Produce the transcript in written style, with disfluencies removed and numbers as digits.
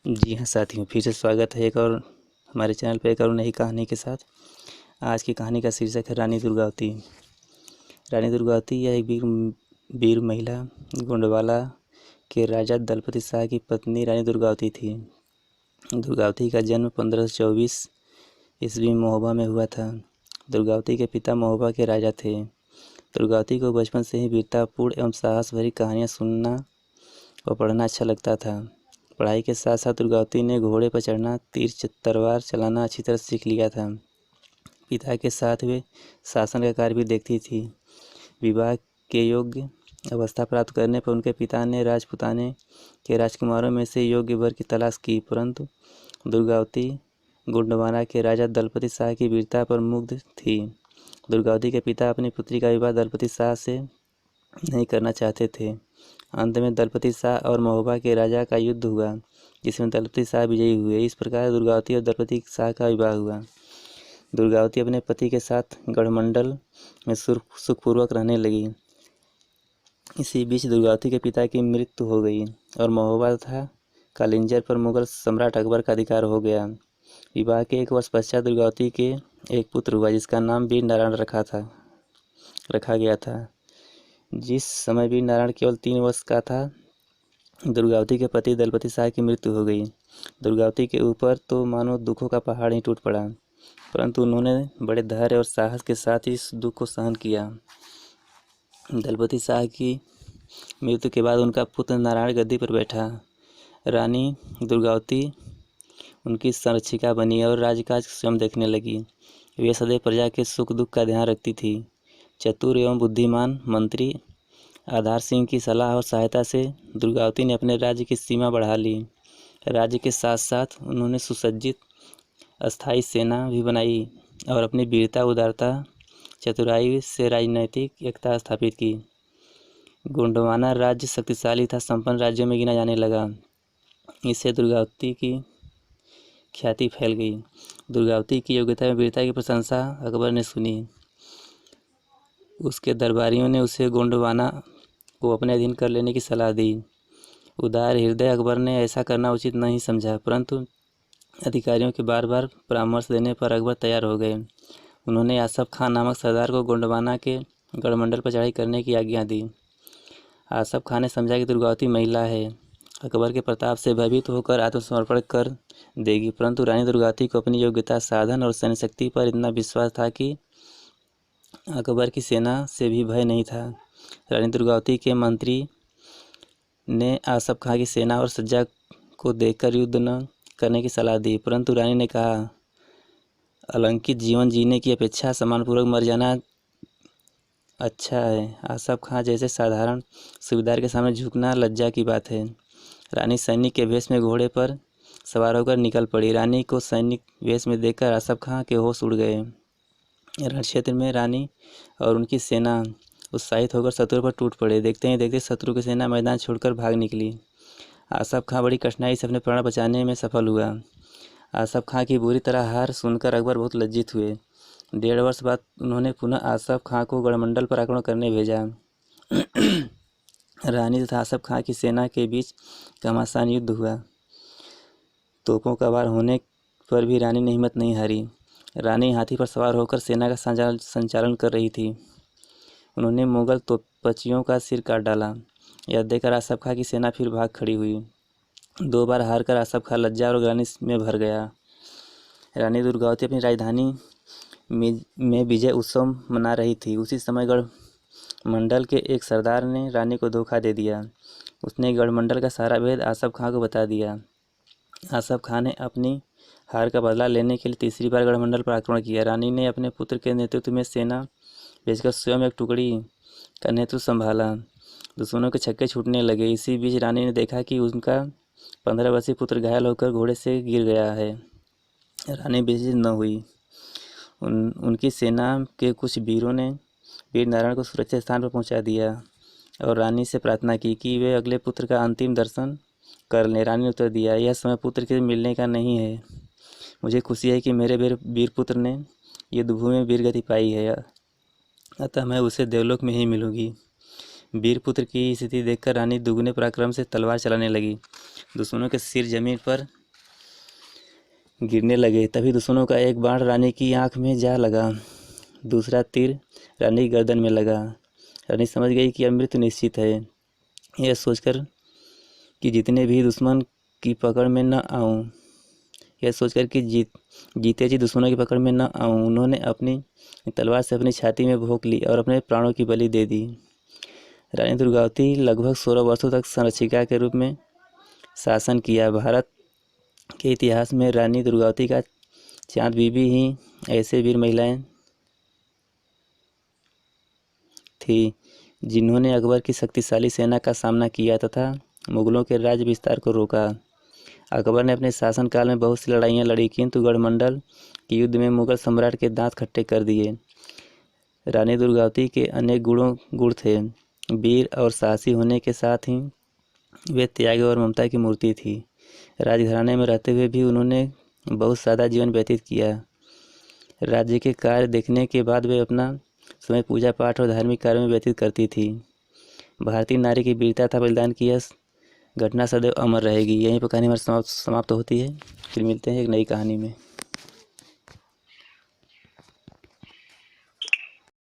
जी हाँ साथियों, फिर से स्वागत है एक और हमारे चैनल पर एक और नई कहानी के साथ। आज की कहानी का शीर्षक है रानी दुर्गावती। रानी दुर्गावती यह एक वीर महिला गोंडवाना के राजा दलपति शाह की पत्नी रानी दुर्गावती थी। दुर्गावती का जन्म 1524 ईस्वी में महोबा में हुआ था। दुर्गावती के पिता महोबा के राजा थे। दुर्गावती को बचपन से ही वीरतापूर्ण एवं साहस भरी कहानियाँ सुनना और पढ़ना अच्छा लगता था। पढ़ाई के साथ साथ दुर्गावती ने घोड़े पर चढ़ना, तीर तलवार चलाना अच्छी तरह सीख लिया था। पिता के साथ वे शासन का कार्य भी देखती थी। विवाह के योग्य अवस्था प्राप्त करने पर उनके पिता ने राजपुताने के राजकुमारों में से योग्य वर की तलाश की, परंतु दुर्गावती गोंडवाना के राजा दलपति शाह की वीरता पर मुग्ध थी। दुर्गावती के पिता अपनी पुत्री का विवाह दलपति शाह से नहीं करना चाहते थे। अंत में दलपति शाह और महोबा के राजा का युद्ध हुआ, जिसमें दलपति शाह विजयी हुए। इस प्रकार दुर्गावती और दलपति शाह का विवाह हुआ। दुर्गावती अपने पति के साथ गढ़मंडल में सुखपूर्वक रहने लगी। इसी बीच दुर्गावती के पिता की मृत्यु हो गई और महोबा तथा कालिंजर पर मुगल सम्राट अकबर का अधिकार हो गया। विवाह के एक वर्ष पश्चात दुर्गावती के एक पुत्र हुआ, जिसका नाम वीर नारायण रखा गया था। जिस समय वीर नारायण केवल 3 वर्ष का था, दुर्गावती के पति दलपति शाह की मृत्यु हो गई। दुर्गावती के ऊपर तो मानो दुखों का पहाड़ ही टूट पड़ा, परंतु उन्होंने बड़े धैर्य और साहस के साथ इस दुख को सहन किया। दलपति शाह की मृत्यु के बाद उनका पुत्र नारायण गद्दी पर बैठा। रानी दुर्गावती उनकी संरक्षिका बनी और राजकाज स्वयं देखने लगी। वे सदैव प्रजा के सुख दुख का ध्यान रखती थी। चतुर एवं बुद्धिमान मंत्री आधार सिंह की सलाह और सहायता से दुर्गावती ने अपने राज्य की सीमा बढ़ा ली। राज्य के साथ साथ उन्होंने सुसज्जित अस्थायी सेना भी बनाई और अपनी वीरता, उदारता, चतुराई से राजनैतिक एकता स्थापित की। गोंडवाना राज्य शक्तिशाली तथा संपन्न राज्यों में गिना जाने लगा। इससे दुर्गावती की ख्याति फैल गई। दुर्गावती की योग्यता एवं वीरता की प्रशंसा अकबर ने सुनी। उसके दरबारियों ने उसे गोंडवाना को अपने अधीन कर लेने की सलाह दी। उदार हृदय अकबर ने ऐसा करना उचित नहीं समझा, परंतु अधिकारियों के बार बार परामर्श देने पर अकबर तैयार हो गए। उन्होंने आसफ खान नामक सरदार को गोंडवाना के गढ़मंडल पर चढ़ाई करने की आज्ञा दी। आसफ खान ने समझा कि दुर्गावती महिला है, अकबर के प्रताप से भयभीत होकर आत्मसमर्पण कर देगी, परंतु रानी दुर्गावती को अपनी योग्यता, साधन और सैन्य शक्ति पर इतना विश्वास था कि अकबर की सेना से भी भय नहीं था। रानी दुर्गावती के मंत्री ने आसफ खां की सेना और सज्जा को देखकर युद्ध न करने की सलाह दी, परंतु रानी ने कहा, अलंकित जीवन जीने की अपेक्षा सम्मानपूर्वक मर जाना अच्छा है। आसफ खां जैसे साधारण सूबेदार के सामने झुकना लज्जा की बात है। रानी सैनिक के वेश में घोड़े पर सवार होकर निकल पड़ी। रानी को सैनिक वेश में देखकर आसफ खां के होश उड़ गए। रण क्षेत्र में रानी और उनकी सेना उत्साहित होकर शत्रु पर टूट पड़े। देखते ही देखते शत्रु की सेना मैदान छोड़कर भाग निकली। आसफ खां बड़ी कठिनाई से अपने प्राण बचाने में सफल हुआ। आसफ खां की बुरी तरह हार सुनकर अकबर बहुत लज्जित हुए। 1.5 वर्ष बाद उन्होंने पुनः आसफ खां को गढ़मंडल पर आक्रमण करने भेजा। रानी तथा आसफ खां की सेना के बीच घमासान युद्ध हुआ। तोपों का वार होने पर भी रानी ने हिम्मत नहीं हारी। रानी हाथी पर सवार होकर सेना का संचालन कर रही थी। उन्होंने मुगल तोपचियों का सिर काट डाला। यह देखकर आसफ खां की सेना फिर भाग खड़ी हुई। 2 बार हारकर आसफ खां लज्जा और ग्लानि में भर गया। रानी दुर्गावती अपनी राजधानी में विजय उत्सव मना रही थी। उसी समय गढ़मंडल के एक सरदार ने रानी को धोखा दे दिया। उसने गढ़मंडल का सारा भेद आसफ खां को बता दिया। आसफ खां ने अपनी हार का बदला लेने के लिए तीसरी बार गढ़मंडल पर आक्रमण किया। रानी ने अपने पुत्र के नेतृत्व में सेना भेजकर स्वयं एक टुकड़ी का नेतृत्व संभाला। दुश्मनों के छक्के छूटने लगे। इसी बीच रानी ने देखा कि उनका 15 वर्षीय पुत्र घायल होकर घोड़े से गिर गया है। रानी बेइज्जत न हुई। उनकी सेना के कुछ वीरों ने वीर नारायण को सुरक्षित स्थान पर पहुंचा दिया और रानी से प्रार्थना की कि वे अगले पुत्र का अंतिम दर्शन कर लें। रानी ने उत्तर दिया, यह समय पुत्र के मिलने का नहीं है। मुझे खुशी है कि मेरे वीर पुत्र ने युद्धभूमि में वीरगति पाई है, अतः मैं उसे देवलोक में ही मिलूंगी। वीर पुत्र की स्थिति देखकर रानी दुगने पराक्रम से तलवार चलाने लगी। दुश्मनों के सिर जमीन पर गिरने लगे। तभी दुश्मनों का एक बाण रानी की आंख में जा लगा, दूसरा तीर रानी की गर्दन में लगा। रानी समझ गई कि अब मृत्यु निश्चित है। यह सोचकर कि जितने भी दुश्मन की पकड़ में न आऊं, जीते जी दुश्मनों की पकड़ में न आऊं, उन्होंने अपनी तलवार से अपनी छाती में भोंक ली और अपने प्राणों की बलि दे दी। रानी दुर्गावती लगभग 16 वर्षों तक संरक्षिका के रूप में शासन किया। भारत के इतिहास में रानी दुर्गावती का चांद बीबी ही ऐसे वीर महिलाएं थी जिन्होंने अकबर की शक्तिशाली सेना का सामना किया तथा मुगलों के राज्य विस्तार को रोका। अकबर ने अपने शासनकाल में बहुत सी लड़ाइयाँ लड़ी, किंतु गढ़मंडल के युद्ध में मुगल सम्राट के दांत खट्टे कर दिए। रानी दुर्गावती के अनेक गुण थे। वीर और साहसी होने के साथ ही वे त्याग और ममता की मूर्ति थी। राजघराने में रहते हुए भी उन्होंने बहुत सादा जीवन व्यतीत किया। राज्य के कार्य देखने के बाद वे अपना समय पूजा पाठ और धार्मिक कार्यों में व्यतीत करती थी। भारतीय नारी की वीरता तथा बलिदान की यह घटना सदैव अमर रहेगी। यहीं पर कहानी हमारी समाप्त होती है। फिर मिलते हैं एक नई कहानी में।